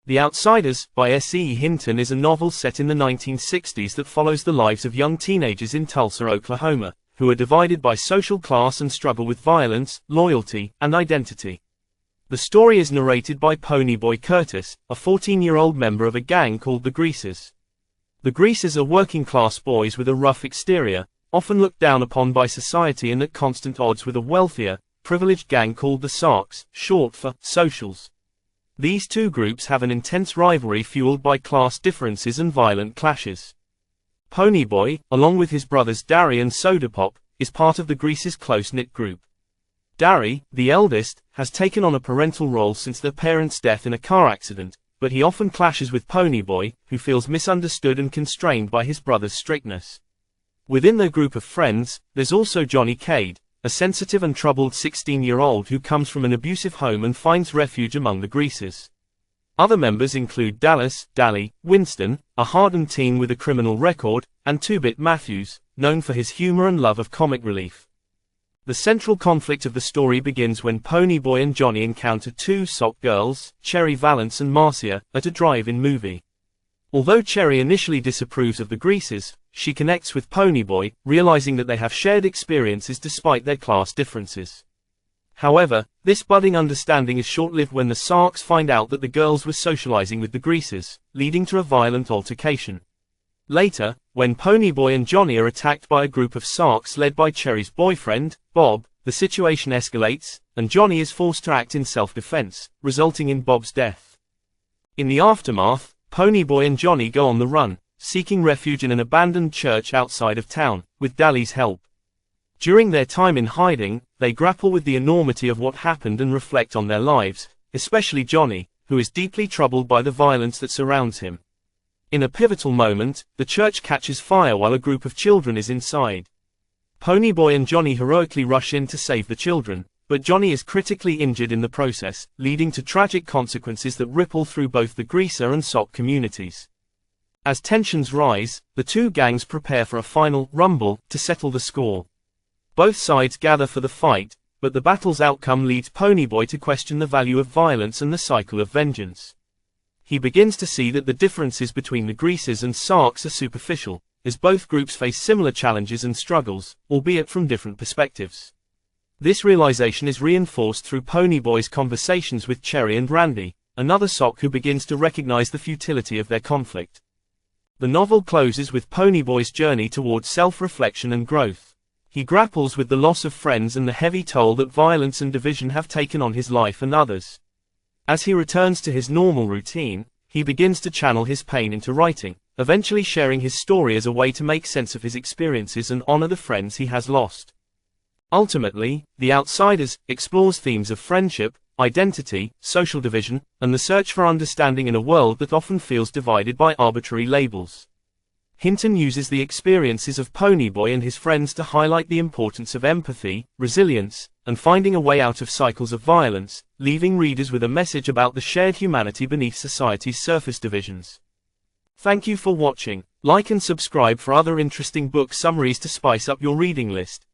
The Outsiders, by S.E. Hinton, is a novel set in the 1960s that follows the lives of young teenagers in Tulsa, Oklahoma, who are divided by social class and struggle with violence, loyalty, and identity. The story is narrated by Ponyboy Curtis, a 14-year-old member of a gang called the Greasers. The Greasers are working-class boys with a rough exterior, often looked down upon by society and at constant odds with a wealthier, privileged gang called the Sarks, short for Socials. These two groups have an intense rivalry fueled by class differences and violent clashes. Ponyboy, along with his brothers Darry and Sodapop, is part of the Greasers' close-knit group. Darry, the eldest, has taken on a parental role since their parents' death in a car accident, but he often clashes with Ponyboy, who feels misunderstood and constrained by his brother's strictness. Within their group of friends, there's also Johnny Cade, a sensitive and troubled 16-year-old who comes from an abusive home and finds refuge among the Greasers. Other members include Dallas, Dally, Winston, a hardened teen with a criminal record, and Two-Bit Matthews, known for his humor and love of comic relief. The central conflict of the story begins when Ponyboy and Johnny encounter two sock girls, Cherry Valance and Marcia, at a drive-in movie. Although Cherry initially disapproves of the Greasers, she connects with Ponyboy, realizing that they have shared experiences despite their class differences. However, this budding understanding is short-lived when the Sarks find out that the girls were socializing with the Greasers, leading to a violent altercation. Later, when Ponyboy and Johnny are attacked by a group of Sarks led by Cherry's boyfriend, Bob, the situation escalates, and Johnny is forced to act in self-defense, resulting in Bob's death. In the aftermath, Ponyboy and Johnny go on the run, seeking refuge in an abandoned church outside of town, with Dally's help. During their time in hiding, they grapple with the enormity of what happened and reflect on their lives, especially Johnny, who is deeply troubled by the violence that surrounds him. In a pivotal moment, the church catches fire while a group of children is inside. Ponyboy and Johnny heroically rush in to save the children, but Johnny is critically injured in the process, leading to tragic consequences that ripple through both the Greaser and Sock communities. As tensions rise, the two gangs prepare for a final rumble to settle the score. Both sides gather for the fight, but the battle's outcome leads Ponyboy to question the value of violence and the cycle of vengeance. He begins to see that the differences between the Greasers and Sarks are superficial, as both groups face similar challenges and struggles, albeit from different perspectives. This realization is reinforced through Ponyboy's conversations with Cherry and Randy, another Sock who begins to recognize the futility of their conflict. The novel closes with Ponyboy's journey towards self-reflection and growth. He grapples with the loss of friends and the heavy toll that violence and division have taken on his life and others. As he returns to his normal routine, he begins to channel his pain into writing, eventually sharing his story as a way to make sense of his experiences and honor the friends he has lost. Ultimately, The Outsiders explores themes of friendship, identity, social division, and the search for understanding in a world that often feels divided by arbitrary labels. Hinton uses the experiences of Ponyboy and his friends to highlight the importance of empathy, resilience, and finding a way out of cycles of violence, leaving readers with a message about the shared humanity beneath society's surface divisions. Thank you for watching. Like and subscribe for other interesting book summaries to spice up your reading list.